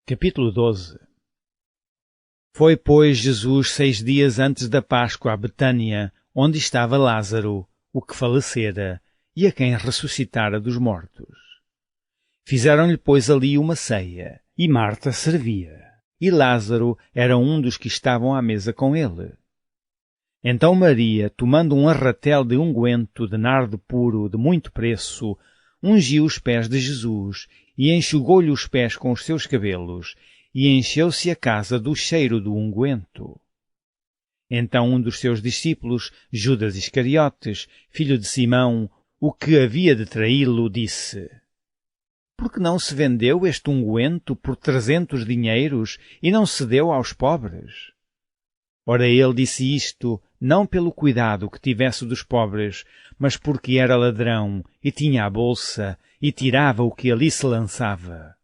Capítulo 12. Foi, pois, Jesus 6 dias antes da Páscoa a Betânia, onde estava Lázaro, o que falecera, e a quem ressuscitara dos mortos. Fizeram-lhe, pois, ali uma ceia, e Marta servia, e Lázaro era um dos que estavam à mesa com ele. Então Maria, tomando um arratel de unguento de nardo puro de muito preço, ungiu os pés de Jesus, e enxugou-lhe os pés com os seus cabelos, e encheu-se a casa do cheiro do unguento. Então um dos seus discípulos, Judas Iscariotes, filho de Simão, o que havia de traí-lo, disse: Por que não se vendeu este unguento por 300 dinheiros e não se deu aos pobres? Ora, ele disse isto, não pelo cuidado que tivesse dos pobres, mas porque era ladrão, e tinha a bolsa, e tirava o que ali se lançava.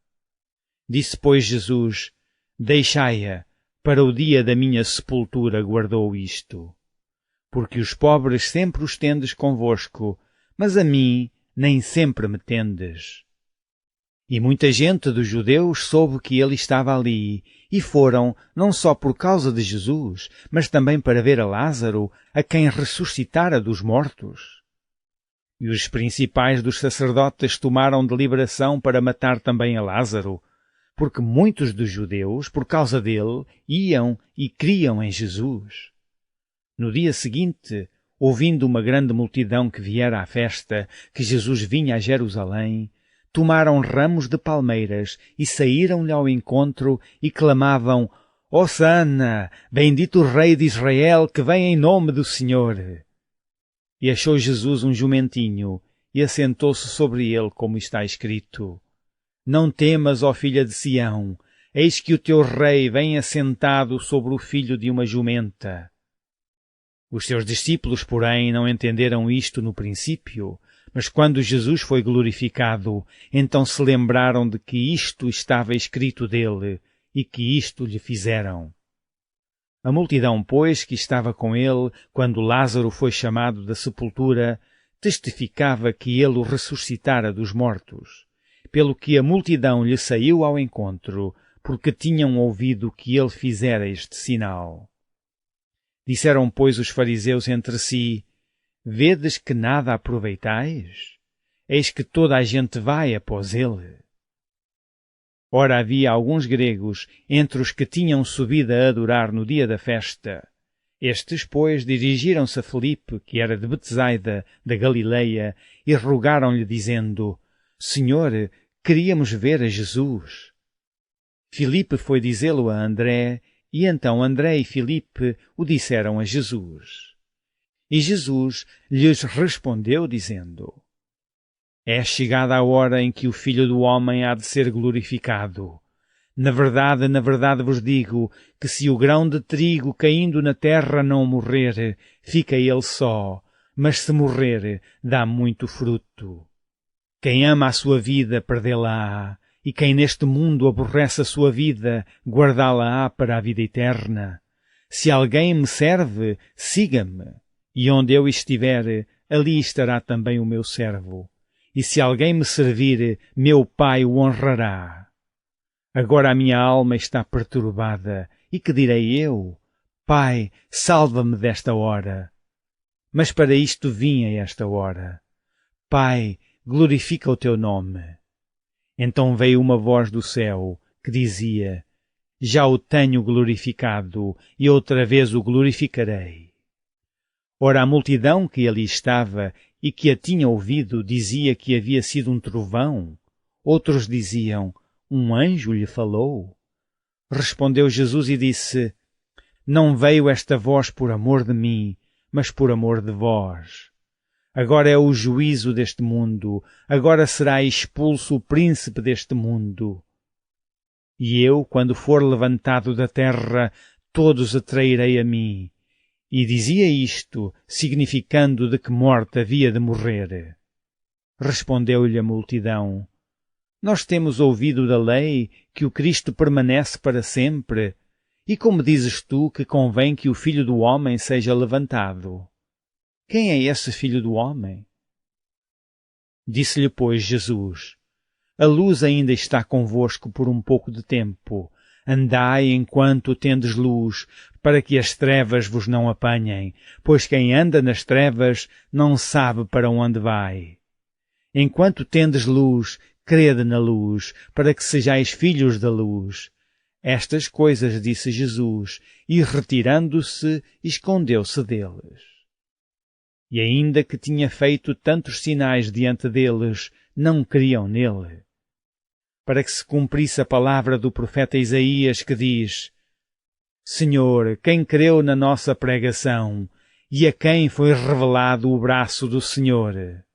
Disse, pois, Jesus: Deixai-a, para o dia da minha sepultura guardou isto. Porque os pobres sempre os tendes convosco, mas a mim nem sempre me tendes. E muita gente dos judeus soube que ele estava ali, e foram, não só por causa de Jesus, mas também para ver a Lázaro, a quem ressuscitara dos mortos. E os principais dos sacerdotes tomaram deliberação para matar também a Lázaro, porque muitos dos judeus, por causa dele, iam e criam em Jesus. No dia seguinte, ouvindo uma grande multidão que viera à festa, que Jesus vinha a Jerusalém, tomaram ramos de palmeiras e saíram-lhe ao encontro e clamavam: Hosana, bendito o Rei de Israel que vem em nome do Senhor. E achou Jesus um jumentinho e assentou-se sobre ele, como está escrito: Não temas, ó filha de Sião, eis que o teu rei vem assentado sobre o filho de uma jumenta. Os seus discípulos, porém, não entenderam isto no princípio, mas quando Jesus foi glorificado, então se lembraram de que isto estava escrito dele e que isto lhe fizeram. A multidão, pois, que estava com ele, quando Lázaro foi chamado da sepultura, testificava que ele o ressuscitara dos mortos, pelo que a multidão lhe saiu ao encontro, porque tinham ouvido que ele fizera este sinal. Disseram, pois, os fariseus entre si: Vedes que nada aproveitais? Eis que toda a gente vai após ele. Ora, havia alguns gregos entre os que tinham subido a adorar no dia da festa. Estes, pois, dirigiram-se a Filipe, que era de Betsaida, da Galileia, e rogaram-lhe, dizendo: Senhor, queríamos ver a Jesus. Filipe foi dizê-lo a André, e então André e Filipe o disseram a Jesus. E Jesus lhes respondeu, dizendo: É chegada a hora em que o Filho do Homem há de ser glorificado. Na verdade vos digo que se o grão de trigo caindo na terra não morrer, fica ele só, mas se morrer, dá muito fruto. Quem ama a sua vida, perdê-la-á, e quem neste mundo aborrece a sua vida, guardá-la-á para a vida eterna. Se alguém me serve, siga-me. E onde eu estiver, ali estará também o meu servo. E se alguém me servir, meu Pai o honrará. Agora a minha alma está perturbada, e que direi eu? Pai, salva-me desta hora. Mas para isto vim a esta hora. Pai, glorifica o teu nome. Então veio uma voz do céu, que dizia: Já o tenho glorificado, e outra vez o glorificarei. Ora, a multidão que ali estava e que a tinha ouvido dizia que havia sido um trovão. Outros diziam: Um anjo lhe falou. Respondeu Jesus e disse: Não veio esta voz por amor de mim, mas por amor de vós. Agora é o juízo deste mundo, agora será expulso o príncipe deste mundo. E eu, quando for levantado da terra, todos atrairei a mim. E dizia isto, significando de que morte havia de morrer. Respondeu-lhe a multidão: Nós temos ouvido da lei que o Cristo permanece para sempre. E como dizes tu que convém que o Filho do Homem seja levantado? Quem é esse Filho do Homem? Disse-lhe, pois, Jesus: A luz ainda está convosco por um pouco de tempo. Andai enquanto tendes luz, para que as trevas vos não apanhem, pois quem anda nas trevas não sabe para onde vai. Enquanto tendes luz, crede na luz, para que sejais filhos da luz. Estas coisas disse Jesus, e retirando-se, escondeu-se deles. E ainda que tinha feito tantos sinais diante deles, não criam nele. Para que se cumprisse a palavra do profeta Isaías, que diz: Senhor, quem creu na nossa pregação, e a quem foi revelado o braço do Senhor?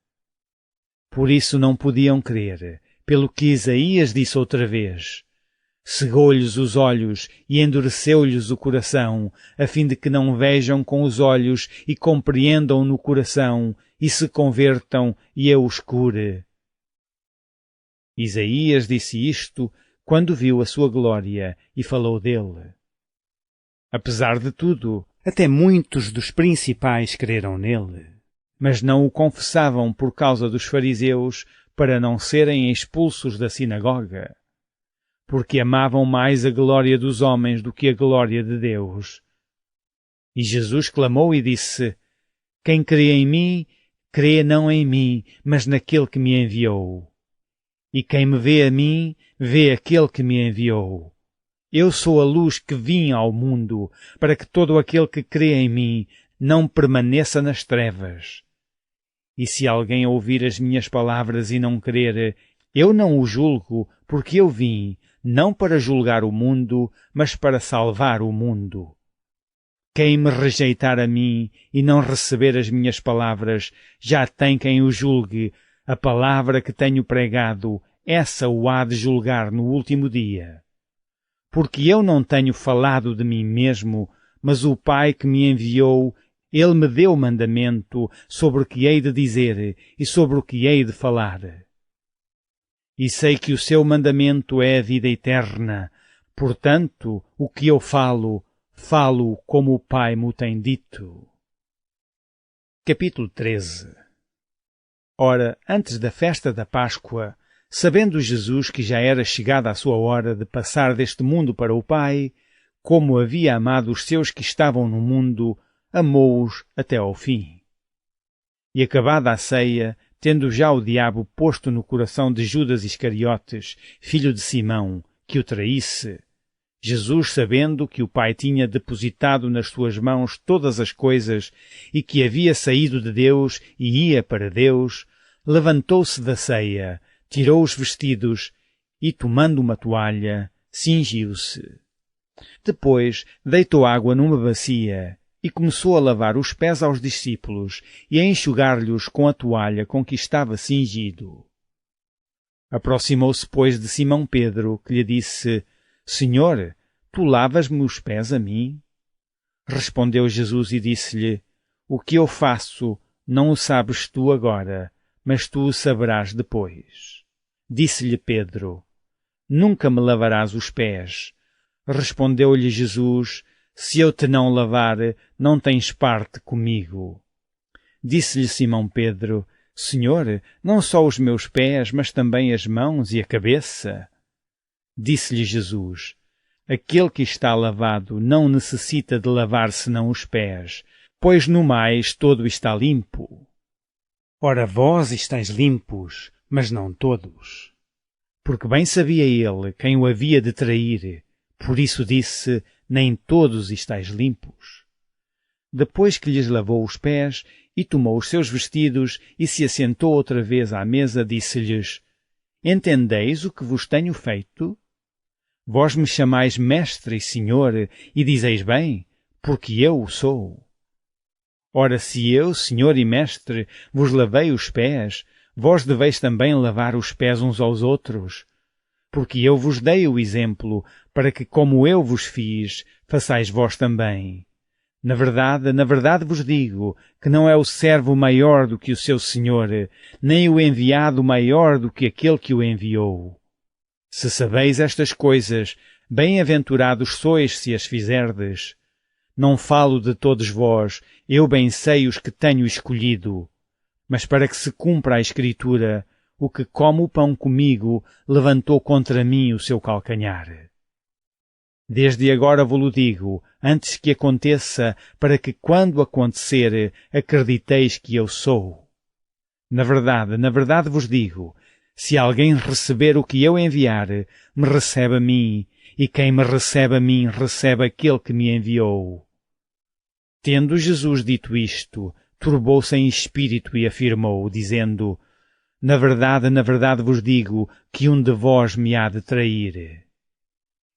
Por isso não podiam crer, pelo que Isaías disse outra vez: cegou-lhes os olhos e endureceu-lhes o coração, a fim de que não vejam com os olhos e compreendam no coração, e se convertam e eu os cure. Isaías disse isto quando viu a sua glória e falou dele. Apesar de tudo, até muitos dos principais creram nele, mas não o confessavam por causa dos fariseus, para não serem expulsos da sinagoga, porque amavam mais a glória dos homens do que a glória de Deus. E Jesus clamou e disse: quem crê em mim, crê não em mim, mas naquele que me enviou. E quem me vê a mim, vê aquele que me enviou. Eu sou a luz que vim ao mundo, para que todo aquele que crê em mim não permaneça nas trevas. E se alguém ouvir as minhas palavras e não crer, eu não o julgo, porque eu vim, não para julgar o mundo, mas para salvar o mundo. Quem me rejeitar a mim e não receber as minhas palavras, já tem quem o julgue. A palavra que tenho pregado, essa o há de julgar no último dia. Porque eu não tenho falado de mim mesmo, mas o Pai que me enviou, ele me deu mandamento sobre o que hei de dizer e sobre o que hei de falar. E sei que o seu mandamento é a vida eterna. Portanto, o que eu falo, falo como o Pai me tem dito. Capítulo 13. Ora, antes da festa da Páscoa, sabendo Jesus que já era chegada a sua hora de passar deste mundo para o Pai, como havia amado os seus que estavam no mundo, amou-os até ao fim. E acabada a ceia, tendo já o diabo posto no coração de Judas Iscariotes, filho de Simão, que o traísse, Jesus, sabendo que o Pai tinha depositado nas suas mãos todas as coisas e que havia saído de Deus e ia para Deus, levantou-se da ceia, tirou os vestidos e, tomando uma toalha, cingiu-se. Depois deitou água numa bacia e começou a lavar os pés aos discípulos e a enxugar-lhes com a toalha com que estava cingido. Aproximou-se, pois, de Simão Pedro, que lhe disse: Senhor, tu lavas-me os pés a mim? Respondeu Jesus e disse-lhe: o que eu faço não o sabes tu agora, mas tu o saberás depois. Disse-lhe Pedro: nunca me lavarás os pés. Respondeu-lhe Jesus: se eu te não lavar, não tens parte comigo. Disse-lhe Simão Pedro: Senhor, não só os meus pés, mas também as mãos e a cabeça? Disse-lhe Jesus: aquele que está lavado não necessita de lavar senão os pés, pois no mais todo está limpo. Ora, vós estáis limpos, mas não todos. Porque bem sabia ele quem o havia de trair, por isso disse: nem todos estáis limpos. Depois que lhes lavou os pés e tomou os seus vestidos e se assentou outra vez à mesa, disse-lhes: entendeis o que vos tenho feito? Vós me chamais mestre e senhor e dizeis bem, porque eu o sou. Ora, se eu, senhor e mestre, vos lavei os pés, vós deveis também lavar os pés uns aos outros. Porque eu vos dei o exemplo, para que, como eu vos fiz, façais vós também. Na verdade vos digo, que não é o servo maior do que o seu senhor, nem o enviado maior do que aquele que o enviou. Se sabeis estas coisas, bem-aventurados sois se as fizerdes. Não falo de todos vós, eu bem sei os que tenho escolhido. Mas para que se cumpra a Escritura, o que come o pão comigo levantou contra mim o seu calcanhar. Desde agora vou-lo digo, antes que aconteça, para que quando acontecer, acrediteis que eu sou. Na verdade vos digo, se alguém receber o que eu enviar, me recebe a mim, e quem me recebe a mim, recebe aquele que me enviou. Tendo Jesus dito isto, turbou-se em espírito e afirmou, dizendo, na verdade vos digo, que um de vós me há de trair.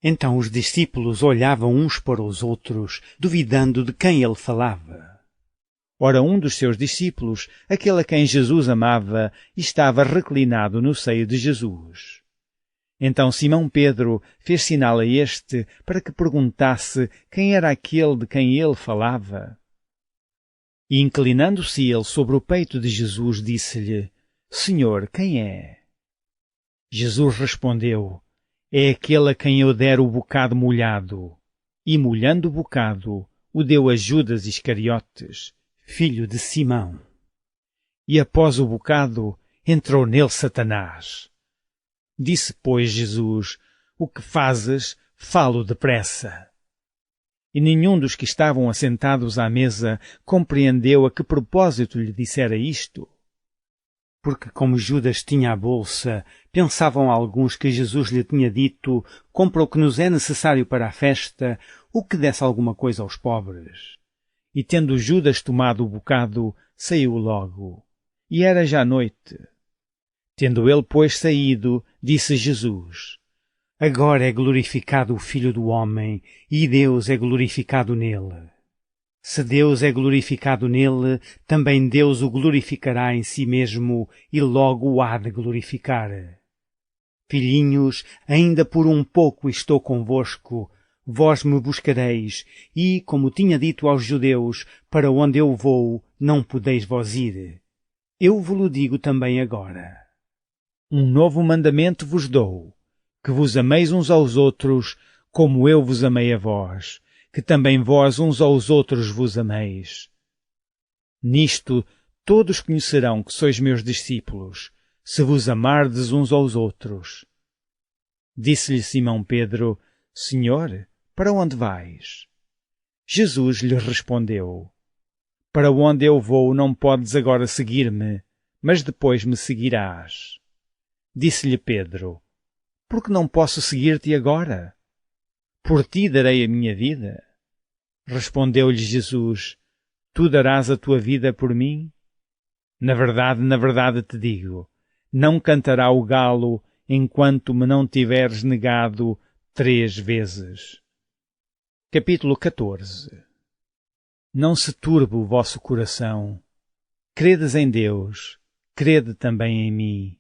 Então os discípulos olhavam uns para os outros, duvidando de quem ele falava. Ora, um dos seus discípulos, aquele a quem Jesus amava, estava reclinado no seio de Jesus. Então Simão Pedro fez sinal a este para que perguntasse quem era aquele de quem ele falava. E inclinando-se ele sobre o peito de Jesus, disse-lhe, Senhor, quem é? Jesus respondeu, é aquele a quem eu der o bocado molhado. E molhando o bocado, o deu a Judas Iscariotes, filho de Simão. E após o bocado, entrou nele Satanás. Disse, pois, Jesus, o que fazes, falo depressa. E nenhum dos que estavam assentados à mesa compreendeu a que propósito lhe dissera isto. Porque como Judas tinha a bolsa, pensavam alguns que Jesus lhe tinha dito, compra o que nos é necessário para a festa, o que desse alguma coisa aos pobres. E tendo Judas tomado o bocado, saiu logo. E era já noite. Tendo ele, pois, saído, disse Jesus, agora é glorificado o Filho do Homem, e Deus é glorificado nele. Se Deus é glorificado nele, também Deus o glorificará em si mesmo, e logo o há de glorificar. Filhinhos, ainda por um pouco estou convosco, vós me buscareis, e, como tinha dito aos judeus, para onde eu vou, não podeis vós ir. Eu vos-lo digo também agora. Um novo mandamento vos dou, que vos ameis uns aos outros, como eu vos amei a vós, que também vós uns aos outros vos ameis. Nisto todos conhecerão que sois meus discípulos, se vos amardes uns aos outros. Disse-lhe Simão Pedro, Senhor, para onde vais? Jesus lhe respondeu, para onde eu vou não podes agora seguir-me, mas depois me seguirás. Disse-lhe Pedro, por que não posso seguir-te agora? Por ti darei a minha vida. Respondeu-lhe Jesus, tu darás a tua vida por mim? Na verdade te digo, não cantará o galo enquanto me não tiveres negado 3 vezes. Capítulo 14. Não se turbe o vosso coração. Credes em Deus, crede também em mim.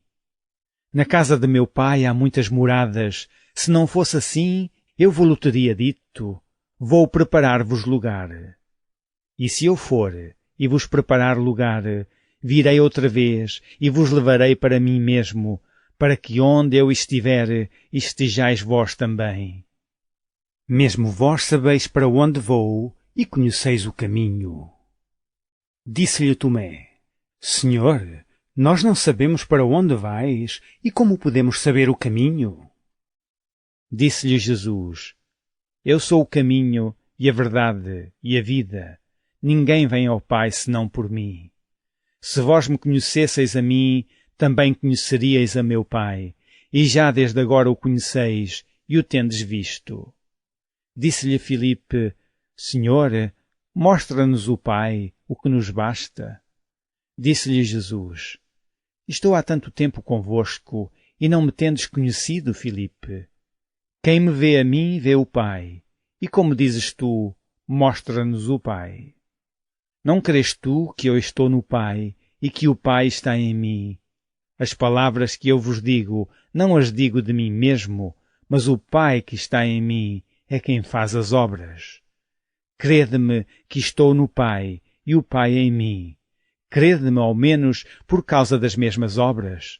Na casa de meu pai há muitas moradas. Se não fosse assim, eu vos teria dito, vou preparar-vos lugar. E se eu for e vos preparar lugar, virei outra vez e vos levarei para mim mesmo, para que onde eu estiver, estejais vós também. Mesmo vós sabeis para onde vou e conheceis o caminho. Disse-lhe Tomé, Senhor, nós não sabemos para onde vais e como podemos saber o caminho? Disse-lhe Jesus, eu sou o caminho e a verdade e a vida. Ninguém vem ao Pai senão por mim. Se vós me conhecesseis a mim, também conheceríeis a meu Pai, e já desde agora o conheceis e o tendes visto. Disse-lhe Filipe, Senhor, mostra-nos o Pai, o que nos basta. Disse-lhe Jesus, estou há tanto tempo convosco, e não me tendes conhecido, Filipe. Quem me vê a mim, vê o Pai. E como dizes tu, mostra-nos o Pai. Não crês tu que eu estou no Pai, e que o Pai está em mim? As palavras que eu vos digo, não as digo de mim mesmo, mas o Pai que está em mim é quem faz as obras. Crede-me que estou no Pai, e o Pai em mim. Crede-me ao menos por causa das mesmas obras.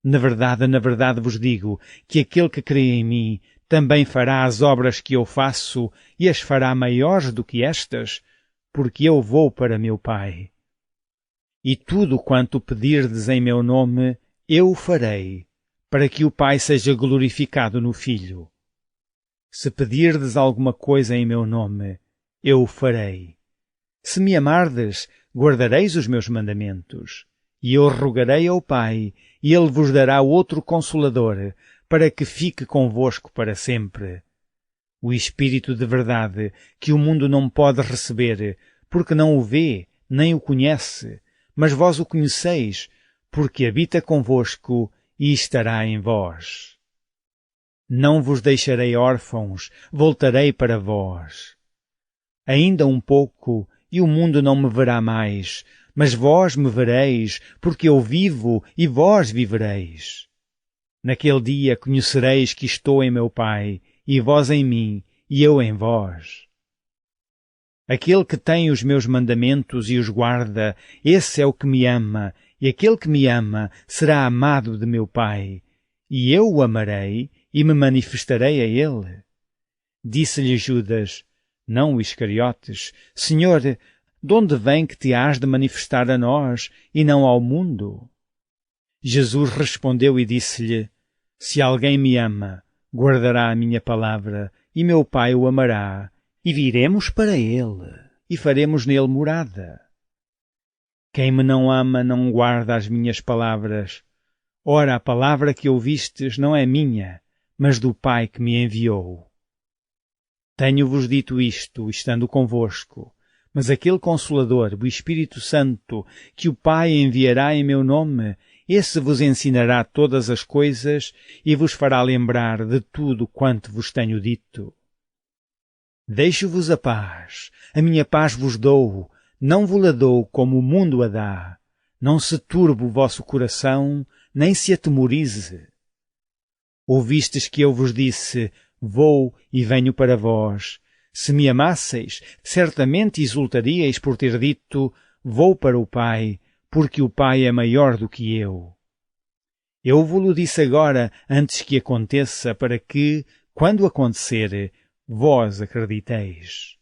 Na verdade vos digo que aquele que crê em mim também fará as obras que eu faço e as fará maiores do que estas, porque eu vou para meu Pai. E tudo quanto pedirdes em meu nome, eu o farei, para que o Pai seja glorificado no Filho. Se pedirdes alguma coisa em meu nome, eu o farei. Se me amardes, guardareis os meus mandamentos. E eu rogarei ao Pai, e ele vos dará outro Consolador, para que fique convosco para sempre. O Espírito de verdade, que o mundo não pode receber, porque não o vê, nem o conhece, mas vós o conheceis, porque habita convosco e estará em vós. Não vos deixarei órfãos, voltarei para vós. Ainda um pouco, e o mundo não me verá mais, mas vós me vereis, porque eu vivo e vós vivereis. Naquele dia conhecereis que estou em meu Pai, e vós em mim, e eu em vós. Aquele que tem os meus mandamentos e os guarda, esse é o que me ama, e aquele que me ama será amado de meu Pai, e eu o amarei e me manifestarei a ele. Disse-lhe Judas, não o Iscariotes, Senhor, de onde vem que te hás de manifestar a nós e não ao mundo? Jesus respondeu e disse-lhe, se alguém me ama, guardará a minha palavra, e meu Pai o amará, e viremos para ele, e faremos nele morada. Quem me não ama não guarda as minhas palavras. Ora, a palavra que ouvistes não é minha, mas do Pai que me enviou. Tenho-vos dito isto, estando convosco, mas aquele Consolador, o Espírito Santo, que o Pai enviará em meu nome, esse vos ensinará todas as coisas e vos fará lembrar de tudo quanto vos tenho dito. Deixo-vos a minha paz vos dou, não vo-la dou como o mundo a dá. Não se turbe o vosso coração, nem se atemorize. Ouvistes que eu vos disse, vou e venho para vós. Se me amasseis, certamente exultaríeis por ter dito, vou para o Pai, porque o Pai é maior do que eu. Eu vo-lo disse agora, antes que aconteça, para que, quando acontecer, vós acrediteis.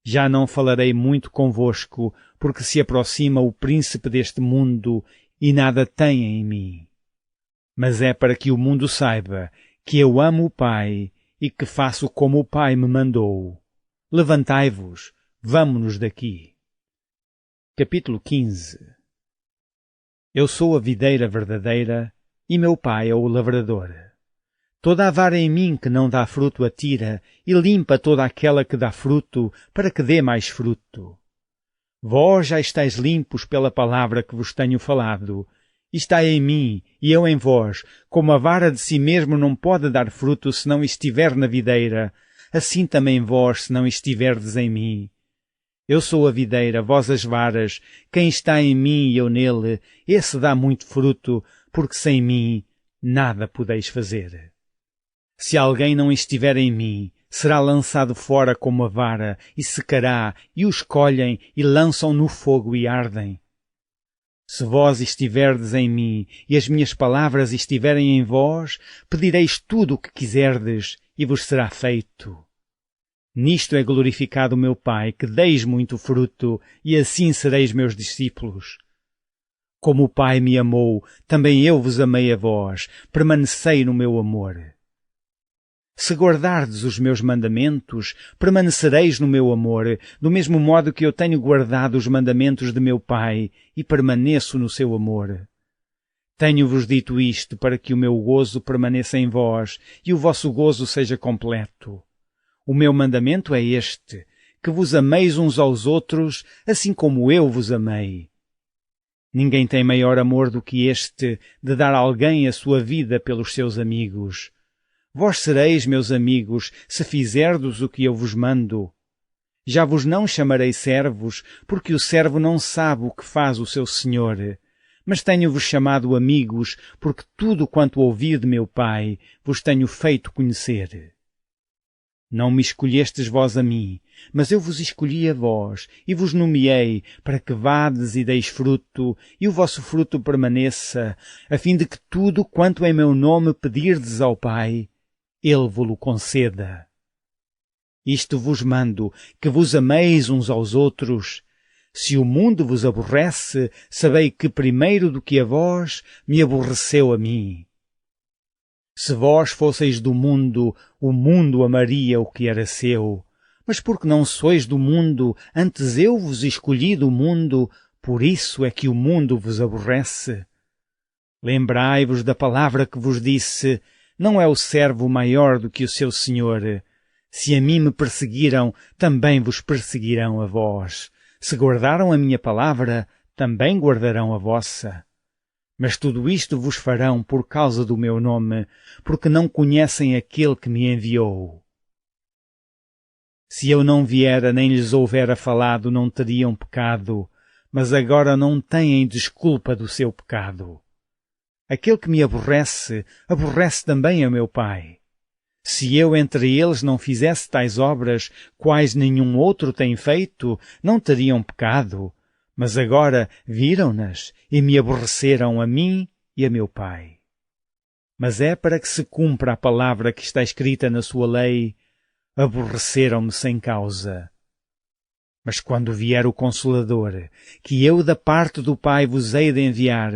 Já não falarei muito convosco, porque se aproxima o príncipe deste mundo e nada tem em mim. Mas é para que o mundo saiba que eu amo o Pai e que faço como o Pai me mandou. Levantai-vos, vamo-nos daqui. Capítulo 15. Eu sou a videira verdadeira e meu Pai é o lavrador. Toda a vara em mim que não dá fruto atira, e limpa toda aquela que dá fruto, para que dê mais fruto. Vós já estáis limpos pela palavra que vos tenho falado. Está em mim, e eu em vós, como a vara de si mesmo não pode dar fruto se não estiver na videira, assim também vós se não estiverdes em mim. Eu sou a videira, vós as varas, quem está em mim e eu nele, esse dá muito fruto, porque sem mim nada podeis fazer. Se alguém não estiver em mim, será lançado fora como a vara, e secará, e os colhem, e lançam no fogo e ardem. Se vós estiverdes em mim, e as minhas palavras estiverem em vós, pedireis tudo o que quiserdes, e vos será feito. Nisto é glorificado o meu Pai, que deis muito fruto, e assim sereis meus discípulos. Como o Pai me amou, também eu vos amei a vós, permanecei no meu amor. Se guardardes os meus mandamentos, permanecereis no meu amor, do mesmo modo que eu tenho guardado os mandamentos de meu Pai e permaneço no seu amor. Tenho-vos dito isto para que o meu gozo permaneça em vós e o vosso gozo seja completo. O meu mandamento é este, que vos ameis uns aos outros, assim como eu vos amei. Ninguém tem maior amor do que este, de dar a alguém a sua vida pelos seus amigos. Vós sereis, meus amigos, se fizerdes o que eu vos mando. Já vos não chamarei servos, porque o servo não sabe o que faz o seu senhor. Mas tenho-vos chamado amigos, porque tudo quanto ouvi de meu Pai vos tenho feito conhecer. Não me escolhestes vós a mim, mas eu vos escolhi a vós, e vos nomeei, para que vades e deis fruto, e o vosso fruto permaneça, a fim de que tudo quanto em meu nome pedirdes ao Pai, Ele vo-lo conceda. Isto vos mando, que vos ameis uns aos outros. Se o mundo vos aborrece, sabei que primeiro do que a vós, me aborreceu a mim. Se vós fosseis do mundo, o mundo amaria o que era seu. Mas porque não sois do mundo, antes eu vos escolhi do mundo, por isso é que o mundo vos aborrece. Lembrai-vos da palavra que vos disse, não é o servo maior do que o seu senhor. Se a mim me perseguiram, também vos perseguirão a vós. Se guardaram a minha palavra, também guardarão a vossa. Mas tudo isto vos farão por causa do meu nome, porque não conhecem aquele que me enviou. Se eu não viera nem lhes houvera falado, não teriam pecado, mas agora não têm desculpa do seu pecado. Aquele que me aborrece, aborrece também a meu Pai. Se eu entre eles não fizesse tais obras, quais nenhum outro tem feito, não teriam pecado. Mas agora viram-nas e me aborreceram a mim e a meu Pai. Mas é para que se cumpra a palavra que está escrita na sua lei, aborreceram-me sem causa. Mas quando vier o Consolador, que eu da parte do Pai vos hei de enviar,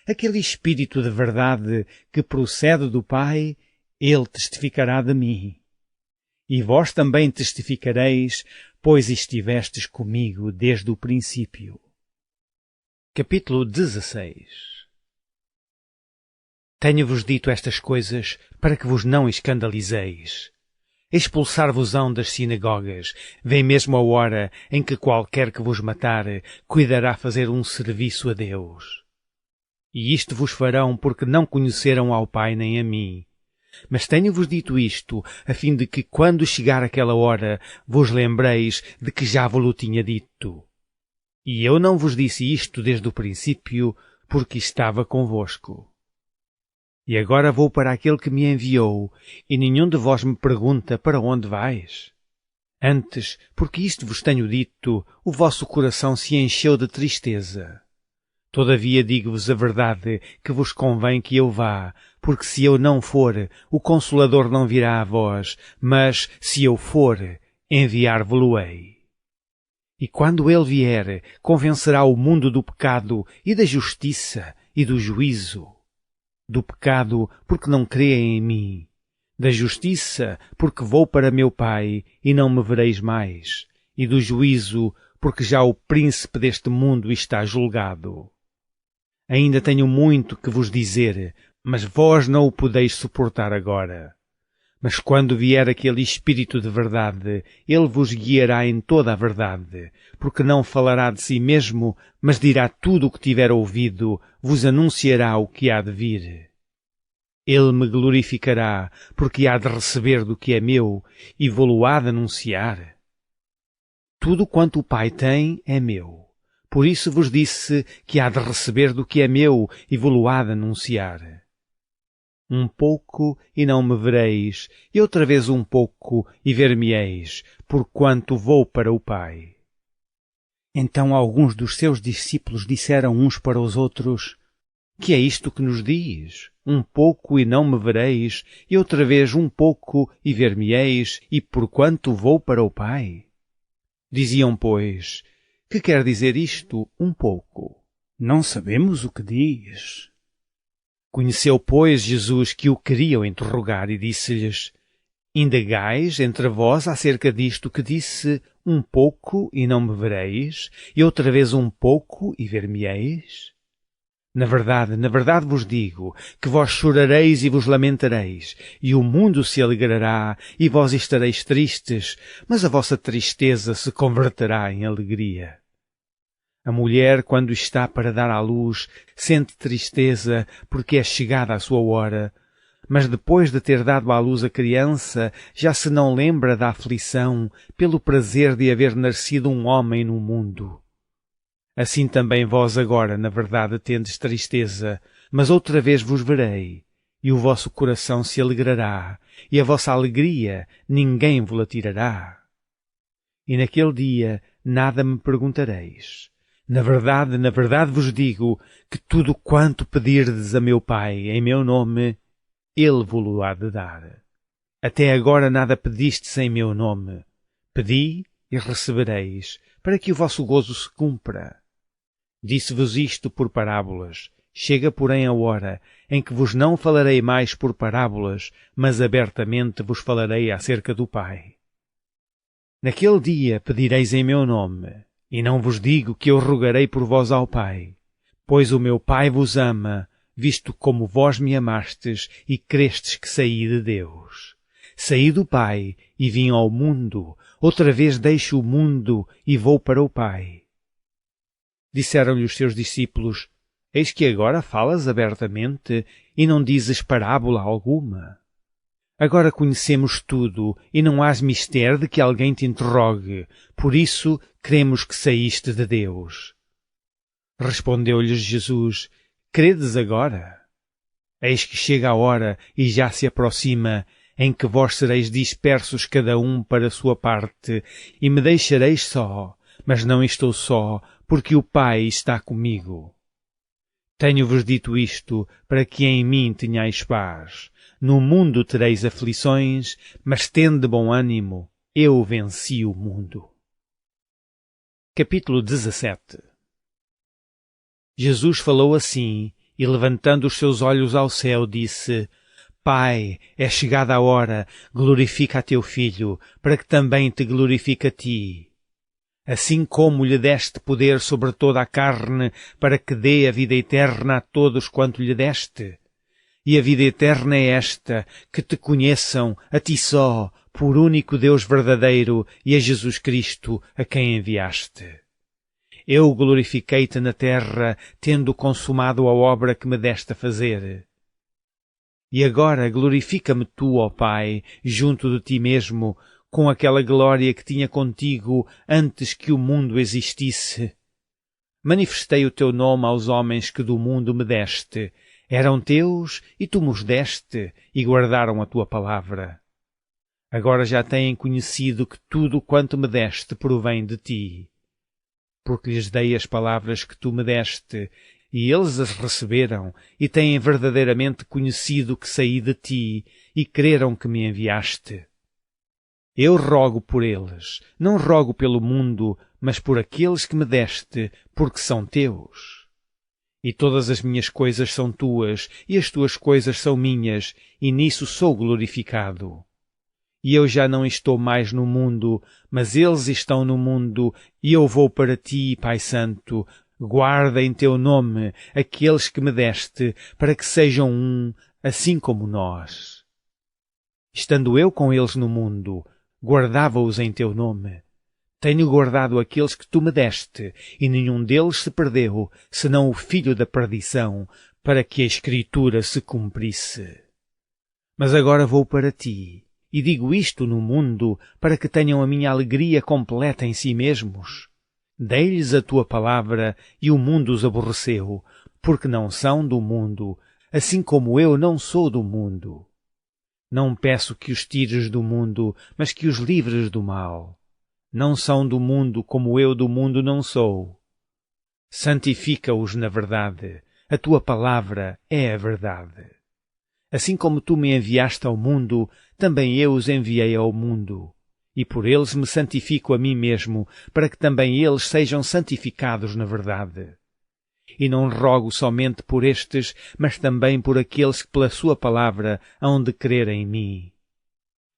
aquele Espírito de verdade que procede do Pai, ele testificará de mim. E vós também testificareis, pois estivestes comigo desde o princípio. Capítulo 16. Tenho-vos dito estas coisas para que vos não escandalizeis. Expulsar-vos-ão das sinagogas. Vem mesmo a hora em que qualquer que vos matar cuidará fazer um serviço a Deus. E isto vos farão porque não conheceram ao Pai nem a mim. Mas tenho-vos dito isto, a fim de que, quando chegar aquela hora, vos lembreis de que já vos-lo tinha dito. E eu não vos disse isto desde o princípio, porque estava convosco. E agora vou para aquele que me enviou, e nenhum de vós me pergunta para onde vais. Antes, porque isto vos tenho dito, o vosso coração se encheu de tristeza. Todavia digo-vos a verdade, que vos convém que eu vá, porque se eu não for, o Consolador não virá a vós, mas, se eu for, enviar-vos-lo-ei. E quando ele vier, convencerá o mundo do pecado e da justiça e do juízo. Do pecado, porque não creem em mim. Da justiça, porque vou para meu Pai e não me vereis mais. E do juízo, porque já o príncipe deste mundo está julgado. Ainda tenho muito que vos dizer, mas vós não o podeis suportar agora. Mas quando vier aquele Espírito de verdade, ele vos guiará em toda a verdade, porque não falará de si mesmo, mas dirá tudo o que tiver ouvido, vos anunciará o que há de vir. Ele me glorificará, porque há de receber do que é meu, e vou-lo há de anunciar. Tudo quanto o Pai tem é meu. Por isso vos disse que há de receber do que é meu e vos-lo há de anunciar. Um pouco e não me vereis, e outra vez um pouco e ver-me-eis, porquanto vou para o Pai. Então alguns dos seus discípulos disseram uns para os outros, que é isto que nos diz? Um pouco e não me vereis, e outra vez um pouco e ver-me-eis, e porquanto vou para o Pai? Diziam, pois, que quer dizer isto, um pouco? Não sabemos o que diz. Conheceu, pois, Jesus que o queriam interrogar e disse-lhes, indagais entre vós acerca disto que disse, um pouco e não me vereis, e outra vez um pouco e ver-me-eis? Na verdade vos digo, que vós chorareis e vos lamentareis, e o mundo se alegrará, e vós estareis tristes, mas a vossa tristeza se converterá em alegria. A mulher, quando está para dar à luz, sente tristeza, porque é chegada a sua hora, mas depois de ter dado à luz a criança, já se não lembra da aflição, pelo prazer de haver nascido um homem no mundo. Assim também vós agora, na verdade, tendes tristeza, mas outra vez vos verei, e o vosso coração se alegrará, e a vossa alegria ninguém vos-la tirará. E naquele dia nada me perguntareis. Na verdade vos digo que tudo quanto pedirdes a meu Pai em meu nome, ele vos-lo há de dar. Até agora nada pedistes em meu nome. Pedi e recebereis, para que o vosso gozo se cumpra. Disse-vos isto por parábolas. Chega, porém, a hora em que vos não falarei mais por parábolas, mas abertamente vos falarei acerca do Pai. Naquele dia pedireis em meu nome, e não vos digo que eu rogarei por vós ao Pai, pois o meu Pai vos ama, visto como vós me amastes e crestes que saí de Deus. Saí do Pai e vim ao mundo, outra vez deixo o mundo e vou para o Pai. Disseram-lhe os seus discípulos: Eis que agora falas abertamente e não dizes parábola alguma. Agora conhecemos tudo e não hás mister de que alguém te interrogue, por isso cremos que saíste de Deus. Respondeu-lhes Jesus: Credes agora? Eis que chega a hora e já se aproxima, em que vós sereis dispersos cada um para a sua parte, e me deixareis só, mas não estou só, porque o Pai está comigo. Tenho-vos dito isto, para que em mim tenhais paz. No mundo tereis aflições, mas tende bom ânimo, eu venci o mundo. Capítulo 17. Jesus falou assim, e levantando os seus olhos ao céu, disse: Pai, é chegada a hora, glorifica a teu Filho, para que também te glorifique a ti. Assim como lhe deste poder sobre toda a carne, para que dê a vida eterna a todos quanto lhe deste. E a vida eterna é esta, que te conheçam, a ti só, por único Deus verdadeiro, e a Jesus Cristo, a quem enviaste. Eu glorifiquei-te na terra, tendo consumado a obra que me deste a fazer. E agora glorifica-me tu, ó Pai, junto de ti mesmo, com aquela glória que tinha contigo antes que o mundo existisse. Manifestei o teu nome aos homens que do mundo me deste. Eram teus e tu me os deste e guardaram a tua palavra. Agora já têm conhecido que tudo quanto me deste provém de ti. Porque lhes dei as palavras que tu me deste, e eles as receberam, e têm verdadeiramente conhecido que saí de ti, e creram que me enviaste. Eu rogo por eles, não rogo pelo mundo, mas por aqueles que me deste, porque são teus. E todas as minhas coisas são tuas, e as tuas coisas são minhas, e nisso sou glorificado. E eu já não estou mais no mundo, mas eles estão no mundo, e eu vou para ti, Pai Santo. Guarda em teu nome aqueles que me deste, para que sejam um, assim como nós. Estando eu com eles no mundo, guardava-os em teu nome. Tenho guardado aqueles que tu me deste, e nenhum deles se perdeu, senão o filho da perdição, para que a Escritura se cumprisse. Mas agora vou para ti, e digo isto no mundo, para que tenham a minha alegria completa em si mesmos. Dei-lhes a tua palavra, e o mundo os aborreceu, porque não são do mundo, assim como eu não sou do mundo. Não peço que os tires do mundo, mas que os livres do mal. Não são do mundo, como eu do mundo não sou. Santifica-os na verdade. A tua palavra é a verdade. Assim como tu me enviaste ao mundo, também eu os enviei ao mundo. E por eles me santifico a mim mesmo, para que também eles sejam santificados na verdade. E não rogo somente por estes, mas também por aqueles que pela sua palavra hão de crer em mim.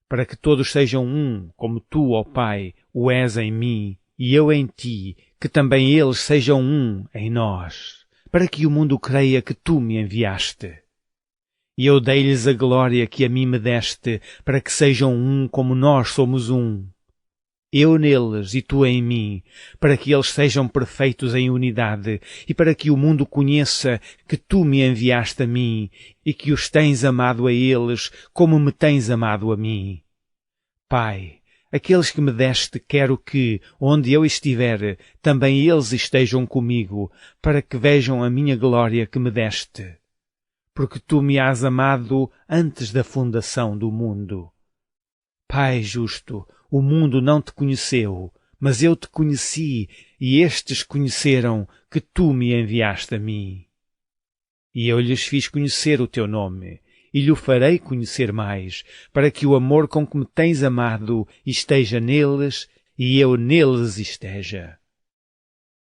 Para que todos sejam um, como tu, ó Pai, o és em mim, e eu em ti, que também eles sejam um em nós, para que o mundo creia que tu me enviaste. E eu dei-lhes a glória que a mim me deste, para que sejam um como nós somos um. Eu neles e tu em mim, para que eles sejam perfeitos em unidade, e para que o mundo conheça que tu me enviaste a mim, e que os tens amado a eles, como me tens amado a mim. Pai, aqueles que me deste quero que, onde eu estiver, também eles estejam comigo, para que vejam a minha glória que me deste. Porque tu me has amado antes da fundação do mundo. Pai justo, o mundo não te conheceu, mas eu te conheci, e estes conheceram que tu me enviaste a mim. E eu lhes fiz conhecer o teu nome, e lhe farei conhecer mais, para que o amor com que me tens amado esteja neles, e eu neles esteja.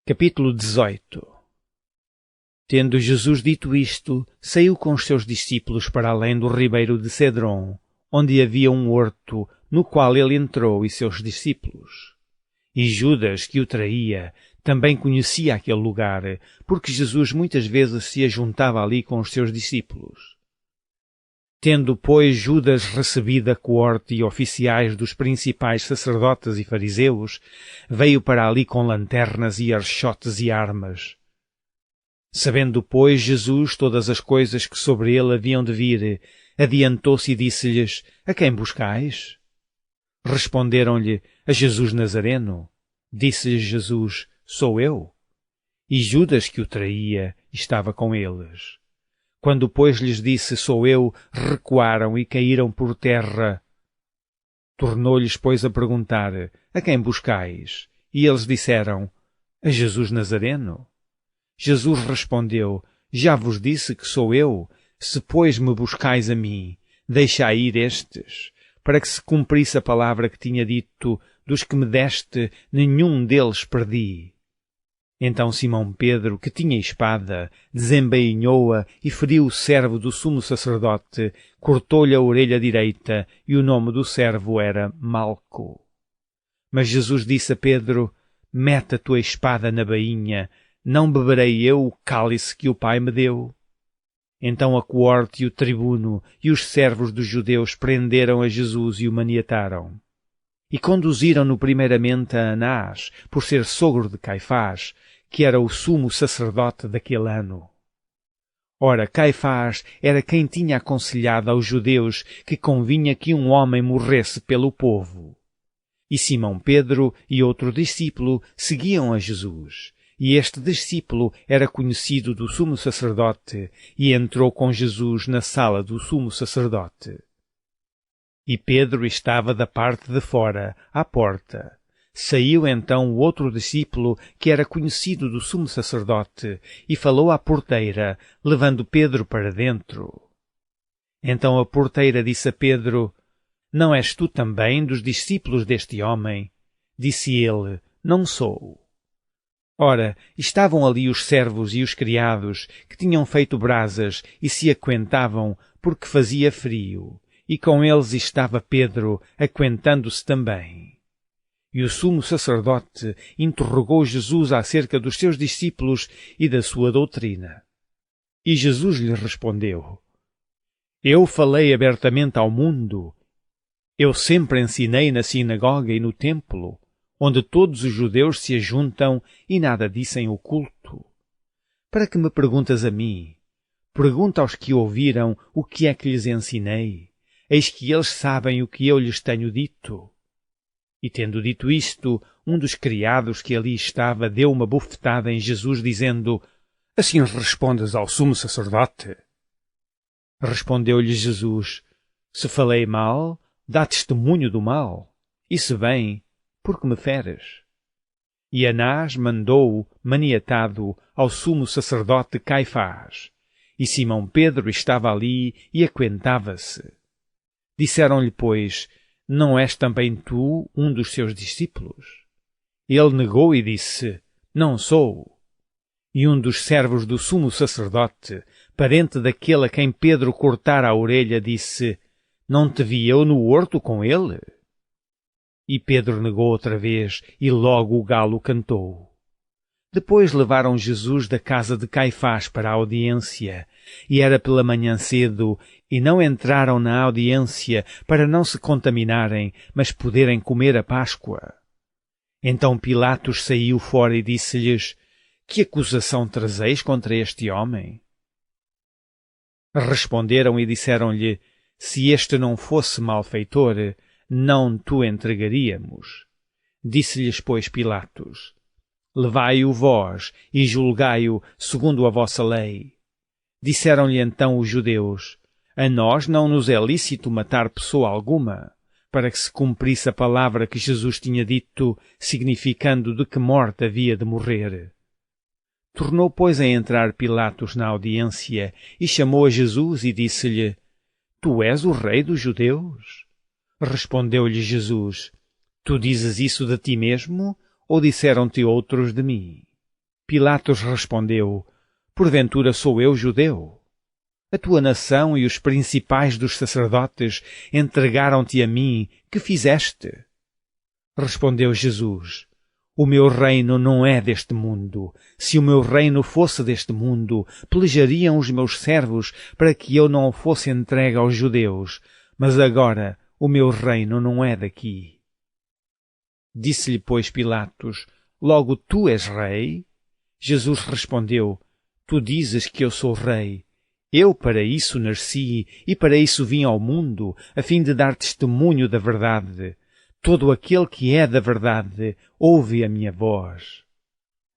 Capítulo 18. Tendo Jesus dito isto, saiu com os seus discípulos para além do ribeiro de Cedron, onde havia um horto, no qual ele entrou e seus discípulos. E Judas, que o traía, também conhecia aquele lugar, porque Jesus muitas vezes se ajuntava ali com os seus discípulos. Tendo, pois, Judas recebido a coorte e oficiais dos principais sacerdotes e fariseus, veio para ali com lanternas e archotes e armas. Sabendo, pois, Jesus todas as coisas que sobre ele haviam de vir, adiantou-se e disse-lhes: A quem buscais? Responderam-lhe: A Jesus Nazareno. Disse-lhes Jesus: Sou eu. E Judas, que o traía, estava com eles. Quando, pois, lhes disse: Sou eu, recuaram e caíram por terra. Tornou-lhes, pois, a perguntar: A quem buscais? E eles disseram: A Jesus Nazareno. Jesus respondeu: Já vos disse que sou eu. Se, pois, me buscais a mim, deixai ir estes, para que se cumprisse a palavra que tinha dito: Dos que me deste, nenhum deles perdi. Então Simão Pedro, que tinha espada, desembainhou-a e feriu o servo do sumo sacerdote, cortou-lhe a orelha direita, e o nome do servo era Malco. Mas Jesus disse a Pedro: Mete a tua espada na bainha, não beberei eu o cálice que o Pai me deu? Então a coorte e o tribuno e os servos dos judeus prenderam a Jesus e o maniataram. E conduziram-no primeiramente a Anás, por ser sogro de Caifás, que era o sumo sacerdote daquele ano. Ora, Caifás era quem tinha aconselhado aos judeus que convinha que um homem morresse pelo povo. E Simão Pedro e outro discípulo seguiam a Jesus. E este discípulo era conhecido do sumo sacerdote e entrou com Jesus na sala do sumo sacerdote. E Pedro estava da parte de fora, à porta. Saiu então o outro discípulo, que era conhecido do sumo sacerdote, e falou à porteira, levando Pedro para dentro. Então a porteira disse a Pedro: Não és tu também dos discípulos deste homem? Disse ele: Não sou. Ora, estavam ali os servos e os criados, que tinham feito brasas e se aquentavam, porque fazia frio. E com eles estava Pedro, aquentando-se também. E o sumo sacerdote interrogou Jesus acerca dos seus discípulos e da sua doutrina. E Jesus lhe respondeu: Eu falei abertamente ao mundo. Eu sempre ensinei na sinagoga e no templo, onde todos os judeus se ajuntam e nada disse em oculto. Para que me perguntas a mim? Pergunta aos que ouviram o que é que lhes ensinei. Eis que eles sabem o que eu lhes tenho dito. E tendo dito isto, um dos criados que ali estava deu uma bofetada em Jesus, dizendo: Assim respondes ao sumo sacerdote? Respondeu-lhe Jesus: Se falei mal, dá testemunho do mal. E se bem, por que me feres? E Anás mandou-o, maniatado, ao sumo sacerdote Caifás. E Simão Pedro estava ali e aquentava-se. Disseram-lhe, pois: Não és também tu um dos seus discípulos? Ele negou e disse: Não sou. E um dos servos do sumo sacerdote, parente daquele a quem Pedro cortara a orelha, disse: Não te vi eu no horto com ele? E Pedro negou outra vez, e logo o galo cantou. Depois levaram Jesus da casa de Caifás para a audiência, e era pela manhã cedo, e não entraram na audiência para não se contaminarem, mas poderem comer a Páscoa. Então Pilatos saiu fora e disse-lhes: Que acusação trazeis contra este homem? Responderam e disseram-lhe: Se este não fosse malfeitor, não te entregaríamos. Disse-lhes, pois, Pilatos: Levai-o vós e julgai-o segundo a vossa lei. Disseram-lhe então os judeus: A nós não nos é lícito matar pessoa alguma, para que se cumprisse a palavra que Jesus tinha dito, significando de que morte havia de morrer. Tornou, pois, a entrar Pilatos na audiência e chamou a Jesus e disse-lhe: Tu és o rei dos judeus? Respondeu-lhe Jesus: Tu dizes isso de ti mesmo, ou disseram-te outros de mim? Pilatos respondeu: Porventura sou eu judeu? A tua nação e os principais dos sacerdotes entregaram-te a mim, que fizeste? Respondeu Jesus: O meu reino não é deste mundo. Se o meu reino fosse deste mundo, pelejariam os meus servos para que eu não o fosse entregue aos judeus. Mas agora o meu reino não é daqui. Disse-lhe, pois, Pilatos: Logo tu és rei? Jesus respondeu: Tu dizes que eu sou rei. Eu para isso nasci e para isso vim ao mundo, a fim de dar testemunho da verdade. Todo aquele que é da verdade ouve a minha voz.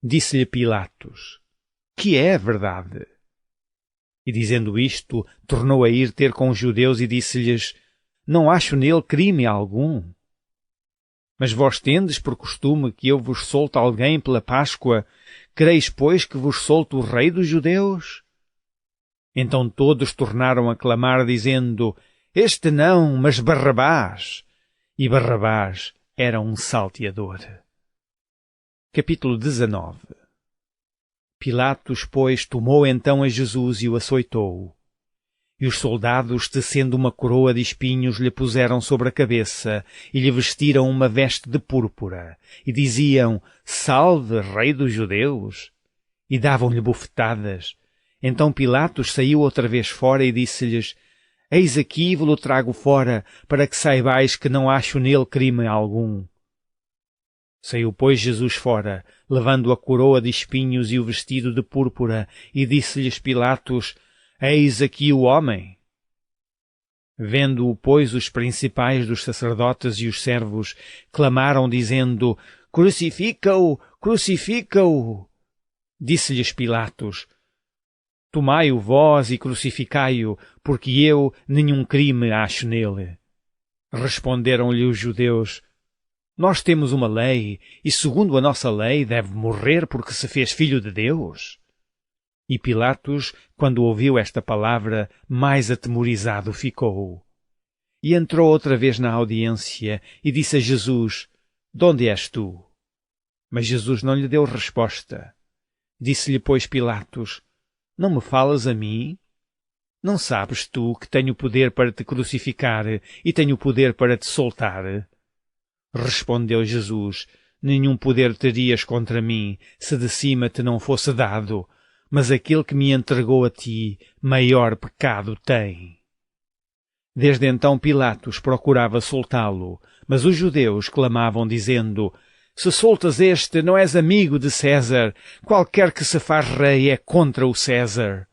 Disse-lhe Pilatos: Que é a verdade? E dizendo isto, tornou a ir ter com os judeus e disse-lhes: Não acho nele crime algum. Mas vós tendes por costume que eu vos solte alguém pela Páscoa? Quereis, pois, que vos solte o rei dos judeus? Então todos tornaram a clamar, dizendo: Este não, mas Barrabás. E Barrabás era um salteador. Capítulo 19. Pilatos, pois, tomou então a Jesus e o açoitou. E os soldados, tecendo uma coroa de espinhos, lhe puseram sobre a cabeça e lhe vestiram uma veste de púrpura e diziam: Salve, rei dos judeus! E davam-lhe bofetadas. Então Pilatos saiu outra vez fora e disse-lhes: Eis aqui vos-lo trago fora, para que saibais que não acho nele crime algum. Saiu, pois, Jesus fora, levando a coroa de espinhos e o vestido de púrpura, e disse-lhes Pilatos: Eis aqui o homem. Vendo-o, pois, os principais dos sacerdotes e os servos clamaram, dizendo: Crucifica-o! Crucifica-o! Disse-lhes Pilatos: Tomai-o vós e crucificai-o, porque eu nenhum crime acho nele. Responderam-lhe os judeus: Nós temos uma lei, e segundo a nossa lei deve morrer porque se fez filho de Deus. E Pilatos, quando ouviu esta palavra, mais atemorizado ficou. E entrou outra vez na audiência e disse a Jesus: De onde és tu? Mas Jesus não lhe deu resposta. Disse-lhe, pois, Pilatos: Não me falas a mim? Não sabes tu que tenho poder para te crucificar e tenho poder para te soltar? Respondeu Jesus: Nenhum poder terias contra mim, se de cima te não fosse dado. Mas aquele que me entregou a ti, maior pecado tem. Desde então Pilatos procurava soltá-lo, mas os judeus clamavam, dizendo: Se soltas este, não és amigo de César. Qualquer que se faz rei é contra o César.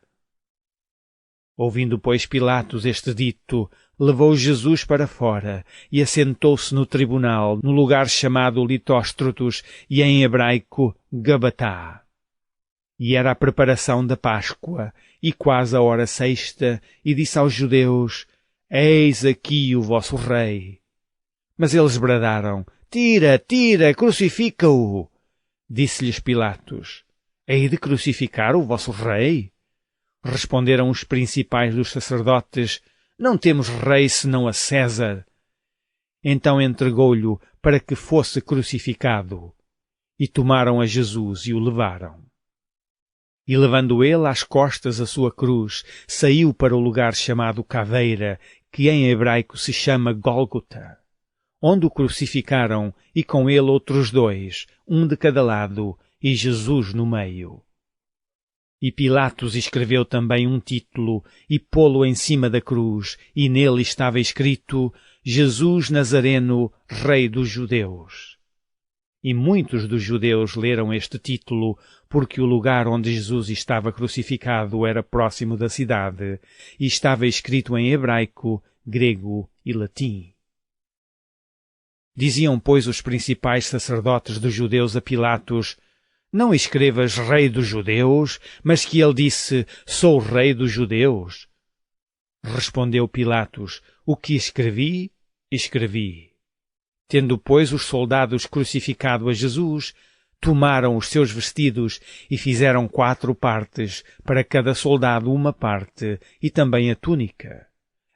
Ouvindo, pois, Pilatos este dito, levou Jesus para fora e assentou-se no tribunal, no lugar chamado Litóstrotos e em hebraico Gabatá. E era a preparação da Páscoa, e quase a hora sexta, e disse aos judeus: Eis aqui o vosso rei. Mas eles bradaram: Tira, tira, crucifica-o! Disse-lhes Pilatos: Hei de crucificar o vosso rei? Responderam os principais dos sacerdotes: Não temos rei senão a César. Então entregou-lhe para que fosse crucificado. E tomaram a Jesus e o levaram. E levando ele às costas a sua cruz, saiu para o lugar chamado Caveira, que em hebraico se chama Gólgota, onde o crucificaram, e com ele outros dois, um de cada lado, e Jesus no meio. E Pilatos escreveu também um título, e pô-lo em cima da cruz, e nele estava escrito: Jesus Nazareno, Rei dos Judeus. E muitos dos judeus leram este título, porque o lugar onde Jesus estava crucificado era próximo da cidade, e estava escrito em hebraico, grego e latim. Diziam, pois, os principais sacerdotes dos judeus a Pilatos: Não escrevas Rei dos Judeus, mas que ele disse: Sou Rei dos Judeus. Respondeu Pilatos: O que escrevi, escrevi. Tendo, pois, os soldados crucificado a Jesus, tomaram os seus vestidos e fizeram 4 partes, para cada soldado uma parte, e também a túnica.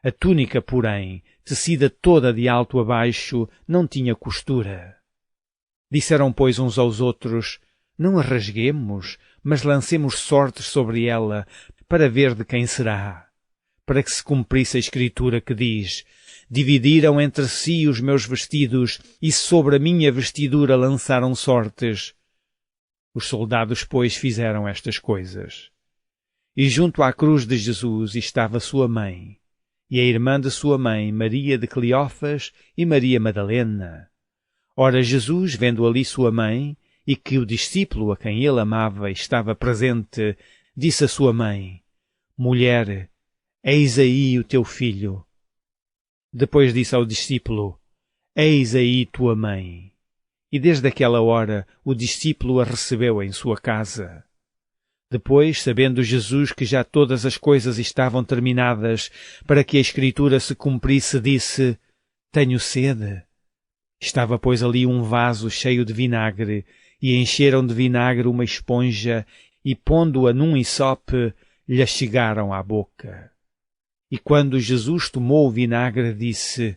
A túnica, porém, tecida toda de alto a baixo, não tinha costura. Disseram, pois, uns aos outros: não a rasguemos, mas lancemos sortes sobre ela, para ver de quem será. Para que se cumprisse a Escritura que diz: dividiram entre si os meus vestidos, e sobre a minha vestidura lançaram sortes. Os soldados, pois, fizeram estas coisas. E junto à cruz de Jesus estava sua mãe, e a irmã de sua mãe, Maria de Cleófas, e Maria Madalena. Ora, Jesus, vendo ali sua mãe, e que o discípulo a quem ele amava estava presente, disse à sua mãe: mulher, eis aí o teu filho. Depois disse ao discípulo: eis aí tua mãe. E desde aquela hora o discípulo a recebeu em sua casa. Depois, sabendo Jesus que já todas as coisas estavam terminadas, para que a Escritura se cumprisse, disse: tenho sede. Estava, pois, ali um vaso cheio de vinagre, e encheram de vinagre uma esponja, e pondo-a num hisope, lhe chegaram à boca. E quando Jesus tomou o vinagre, disse: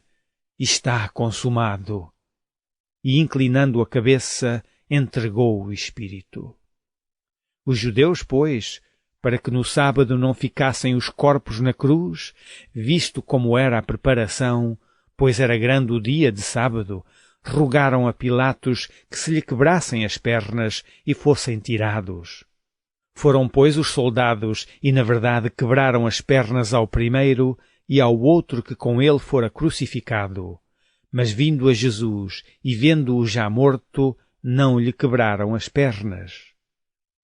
está consumado. E, inclinando a cabeça, entregou o Espírito. Os judeus, pois, para que no sábado não ficassem os corpos na cruz, visto como era a preparação, pois era grande o dia de sábado, rogaram a Pilatos que se lhe quebrassem as pernas e fossem tirados. Foram, pois, os soldados e, na verdade, quebraram as pernas ao primeiro e ao outro que com ele fora crucificado. Mas vindo a Jesus e vendo-o já morto, não lhe quebraram as pernas.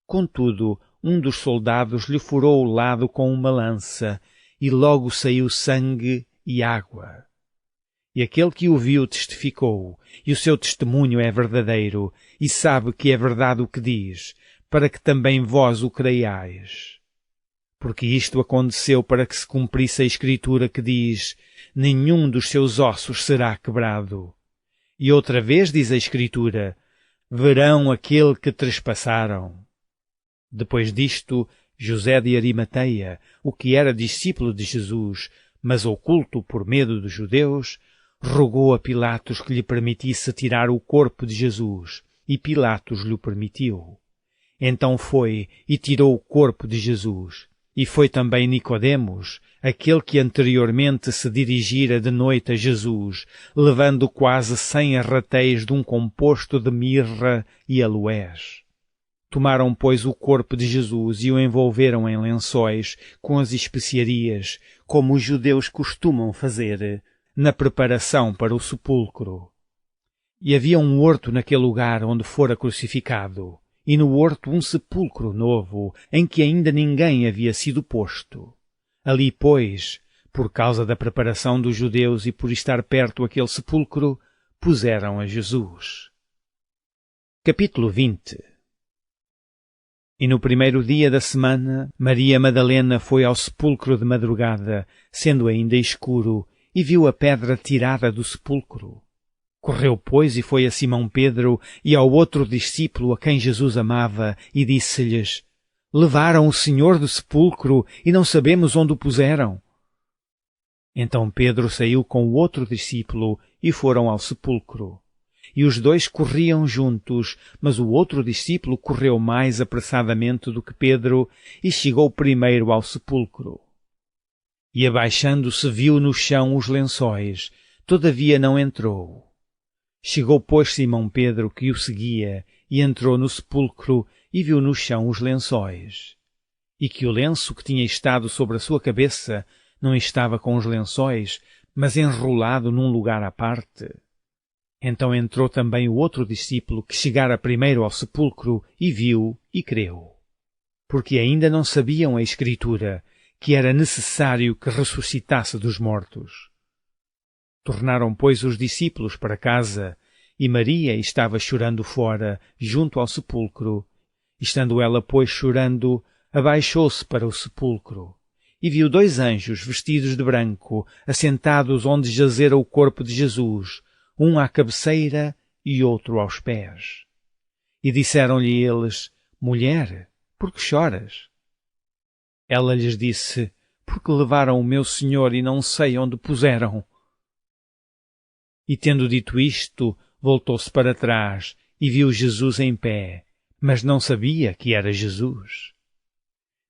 Contudo, um dos soldados lhe furou o lado com uma lança, e logo saiu sangue e água. E aquele que o viu testificou, e o seu testemunho é verdadeiro, e sabe que é verdade o que diz, para que também vós o creiais. Porque isto aconteceu para que se cumprisse a Escritura que diz: nenhum dos seus ossos será quebrado. E outra vez diz a Escritura: verão aquele que trespassaram. Depois disto, José de Arimateia, o que era discípulo de Jesus, mas oculto por medo dos judeus, rogou a Pilatos que lhe permitisse tirar o corpo de Jesus, e Pilatos lhe permitiu. Então foi e tirou o corpo de Jesus, e foi também Nicodemos, aquele que anteriormente se dirigira de noite a Jesus, levando quase 100 arratéis de um composto de mirra e aloés. Tomaram, pois, o corpo de Jesus e o envolveram em lençóis com as especiarias, como os judeus costumam fazer, na preparação para o sepulcro. E havia um horto naquele lugar onde fora crucificado, e no horto um sepulcro novo, em que ainda ninguém havia sido posto. Ali, pois, por causa da preparação dos judeus e por estar perto aquele sepulcro, puseram a Jesus. Capítulo 20. E no primeiro dia da semana, Maria Madalena foi ao sepulcro de madrugada, sendo ainda escuro, e viu a pedra tirada do sepulcro. Correu, pois, e foi a Simão Pedro e ao outro discípulo a quem Jesus amava, e disse-lhes: levaram o Senhor do sepulcro e não sabemos onde o puseram. Então Pedro saiu com o outro discípulo e foram ao sepulcro. E os dois corriam juntos, mas o outro discípulo correu mais apressadamente do que Pedro e chegou primeiro ao sepulcro. E abaixando-se viu no chão os lençóis, todavia não entrou. Chegou, pois, Simão Pedro, que o seguia, e entrou no sepulcro e viu no chão os lençóis. E que o lenço que tinha estado sobre a sua cabeça não estava com os lençóis, mas enrolado num lugar à parte. Então entrou também o outro discípulo que chegara primeiro ao sepulcro e viu e creu. Porque ainda não sabiam a Escritura, que era necessário que ressuscitasse dos mortos. Tornaram, pois, os discípulos para casa, e Maria estava chorando fora, junto ao sepulcro. Estando ela, pois, chorando, abaixou-se para o sepulcro, e viu 2 anjos vestidos de branco, assentados onde jazera o corpo de Jesus, um à cabeceira e outro aos pés. E disseram-lhe eles: mulher, por que choras? Ela lhes disse: porque levaram o meu Senhor e não sei onde puseram. E tendo dito isto, voltou-se para trás e viu Jesus em pé, mas não sabia que era Jesus.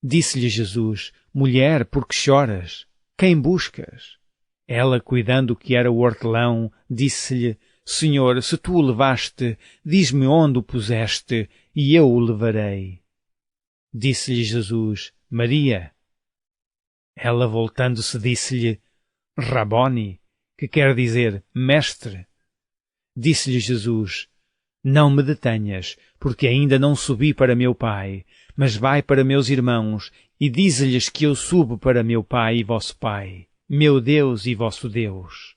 Disse-lhe Jesus: Mulher, por que choras? Quem buscas? Ela, cuidando que era o hortelão, disse-lhe: Senhor, se tu o levaste, diz-me onde o puseste, e eu o levarei. Disse-lhe Jesus: Maria. Ela, voltando-se, disse-lhe: Raboni, que quer dizer mestre. Disse-lhe Jesus: Não me detenhas, porque ainda não subi para meu Pai, mas vai para meus irmãos e dize-lhes que eu subo para meu Pai e vosso Pai, meu Deus e vosso Deus.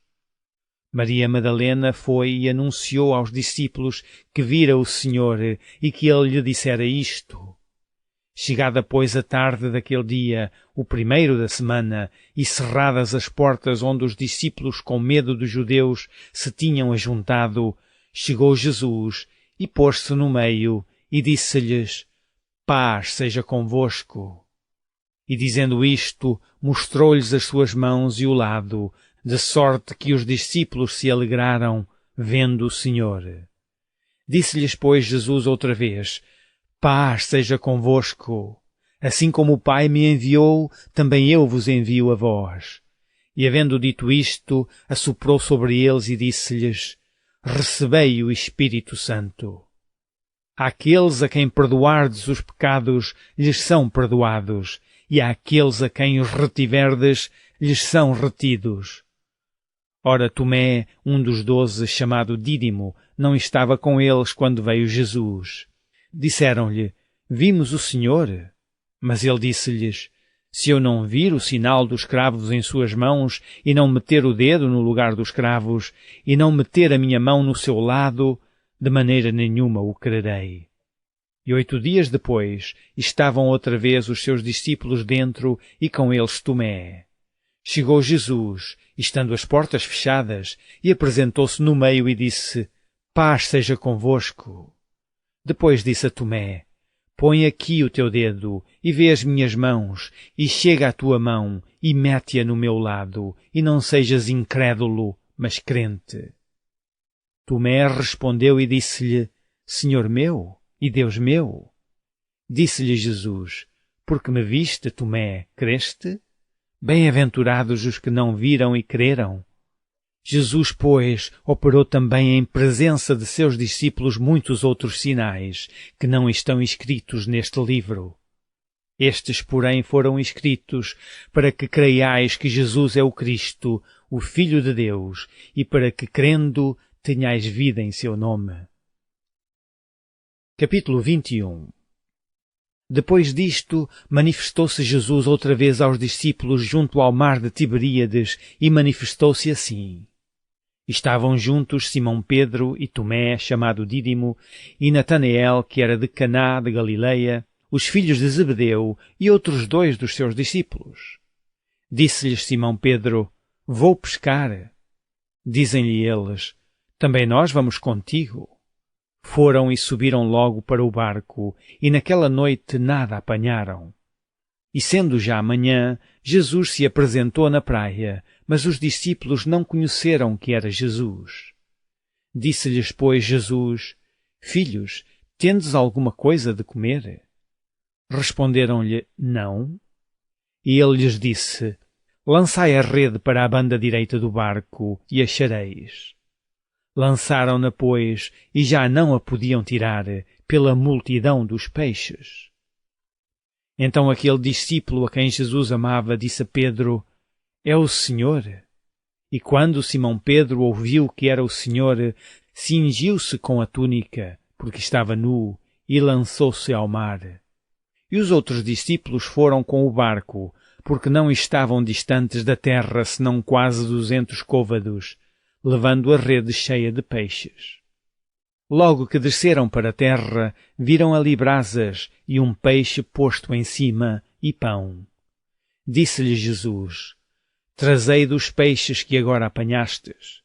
Maria Madalena foi e anunciou aos discípulos que vira o Senhor e que ele lhe dissera isto. Chegada, pois, a tarde daquele dia, o primeiro da semana, e cerradas as portas onde os discípulos, com medo dos judeus, se tinham ajuntado, chegou Jesus e pôs-se no meio e disse-lhes: Paz seja convosco. E dizendo isto, mostrou-lhes as suas mãos e o lado, de sorte que os discípulos se alegraram, vendo o Senhor. Disse-lhes, pois, Jesus outra vez: Paz seja convosco. Assim como o Pai me enviou, também eu vos envio a vós. E havendo dito isto, assoprou sobre eles e disse-lhes: Recebei o Espírito Santo. Àqueles a quem perdoardes os pecados, lhes são perdoados, e àqueles a quem os retiverdes, lhes são retidos. Ora, Tomé, um dos 12, chamado Dídimo, não estava com eles quando veio Jesus. Disseram-lhe: Vimos o Senhor. Mas ele disse-lhes: Se eu não vir o sinal dos cravos em suas mãos, e não meter o dedo no lugar dos cravos, e não meter a minha mão no seu lado, de maneira nenhuma o crerei. E 8 dias depois, estavam outra vez os seus discípulos dentro, e com eles Tomé. Chegou Jesus, estando as portas fechadas, e apresentou-se no meio e disse: Paz seja convosco. Depois disse a Tomé: Põe aqui o teu dedo, e vê as minhas mãos, e chega a tua mão, e mete-a no meu lado, e não sejas incrédulo, mas crente. Tomé respondeu e disse-lhe: Senhor meu e Deus meu. Disse-lhe Jesus: Porque me viste, Tomé, creste? Bem-aventurados os que não viram e creram. Jesus, pois, operou também em presença de seus discípulos muitos outros sinais, que não estão escritos neste livro. Estes, porém, foram escritos para que creiais que Jesus é o Cristo, o Filho de Deus, e para que, crendo, tenhais vida em seu nome. Capítulo 21. Depois disto, manifestou-se Jesus outra vez aos discípulos junto ao mar de Tiberíades, e manifestou-se assim. Estavam juntos Simão Pedro e Tomé, chamado Dídimo, e Natanael, que era de Caná de Galileia, os filhos de Zebedeu, e outros 2 dos seus discípulos. Disse-lhes Simão Pedro: Vou pescar. Dizem-lhe eles: Também nós vamos contigo. Foram e subiram logo para o barco, e naquela noite nada apanharam. E sendo já manhã, Jesus se apresentou na praia, mas os discípulos não conheceram que era Jesus. Disse-lhes, pois, Jesus: Filhos, tendes alguma coisa de comer? Responderam-lhe: Não. E ele lhes disse: Lançai a rede para a banda direita do barco, e achareis. Lançaram-na, pois, e já não a podiam tirar, pela multidão dos peixes. Então aquele discípulo a quem Jesus amava disse a Pedro: É o Senhor. E quando Simão Pedro ouviu que era o Senhor, cingiu-se com a túnica, porque estava nu, e lançou-se ao mar. E os outros discípulos foram com o barco, porque não estavam distantes da terra senão quase 200 côvados, levando a rede cheia de peixes. Logo que desceram para a terra, viram ali brasas e um peixe posto em cima e pão. Disse-lhes Jesus: Trazei dos peixes que agora apanhastes.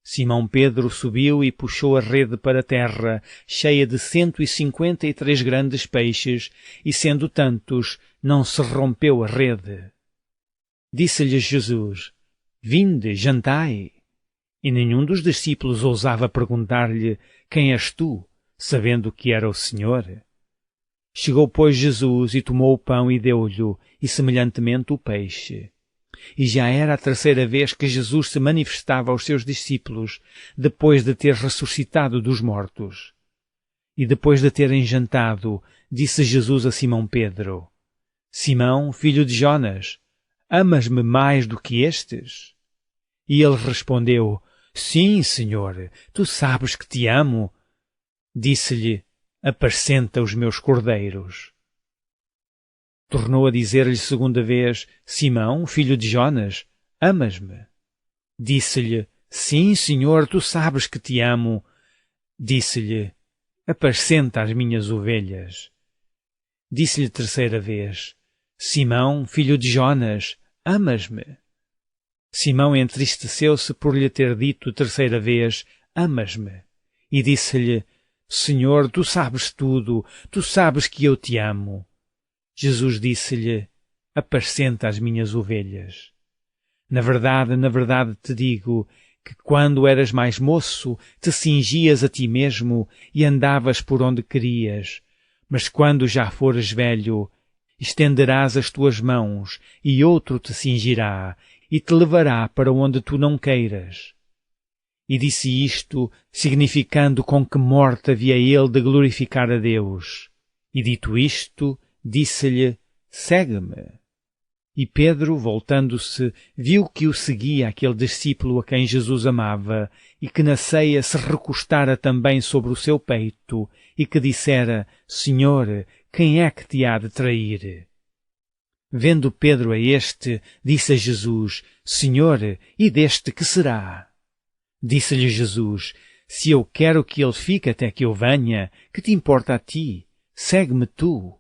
Simão Pedro subiu e puxou a rede para a terra, cheia de 153 grandes peixes, e sendo tantos, não se rompeu a rede. Disse-lhes Jesus: Vinde, jantai. E nenhum dos discípulos ousava perguntar-lhe: Quem és tu? Sabendo que era o Senhor. Chegou, pois, Jesus e tomou o pão e deu-lhe, e semelhantemente o peixe. E já era a terceira vez que Jesus se manifestava aos seus discípulos, depois de ter ressuscitado dos mortos. E depois de terem jantado, disse Jesus a Simão Pedro: Simão, filho de Jonas, amas-me mais do que estes? E ele respondeu: Sim, Senhor, tu sabes que te amo. Disse-lhe: Apacenta os meus cordeiros. Tornou a dizer-lhe segunda vez: Simão, filho de Jonas, amas-me? Disse-lhe: Sim, Senhor, tu sabes que te amo. Disse-lhe: Apacenta as minhas ovelhas. Disse-lhe terceira vez: Simão, filho de Jonas, amas-me? Simão entristeceu-se por lhe ter dito terceira vez: Amas-me? E disse-lhe: Senhor, tu sabes tudo, tu sabes que eu te amo. Jesus disse-lhe: Apacenta as minhas ovelhas. Na verdade te digo que quando eras mais moço, te cingias a ti mesmo e andavas por onde querias. Mas quando já fores velho, estenderás as tuas mãos e outro te cingirá e te levará para onde tu não queiras. E disse isto, significando com que morte havia ele de glorificar a Deus. E dito isto, disse-lhe: Segue-me. E Pedro, voltando-se, viu que o seguia aquele discípulo a quem Jesus amava, e que na ceia se recostara também sobre o seu peito, e que dissera: Senhor, quem é que te há de trair? Vendo Pedro a este, disse a Jesus: Senhor, e deste que será? Disse-lhe Jesus: Se eu quero que ele fique até que eu venha, que te importa a ti? Segue-me tu.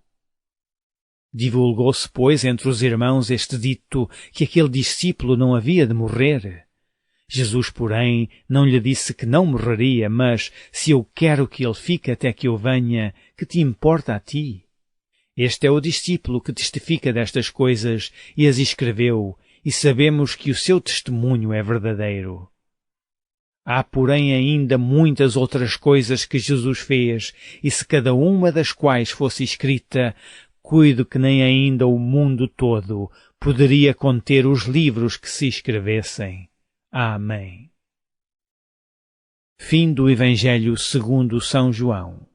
Divulgou-se, pois, entre os irmãos este dito que aquele discípulo não havia de morrer. Jesus, porém, não lhe disse que não morreria, mas, se eu quero que ele fique até que eu venha, que te importa a ti? Este é o discípulo que testifica destas coisas e as escreveu, e sabemos que o seu testemunho é verdadeiro. Há, porém, ainda muitas outras coisas que Jesus fez, e se cada uma das quais fosse escrita, cuido que nem ainda o mundo todo poderia conter os livros que se escrevessem. Amém. Fim do Evangelho segundo São João.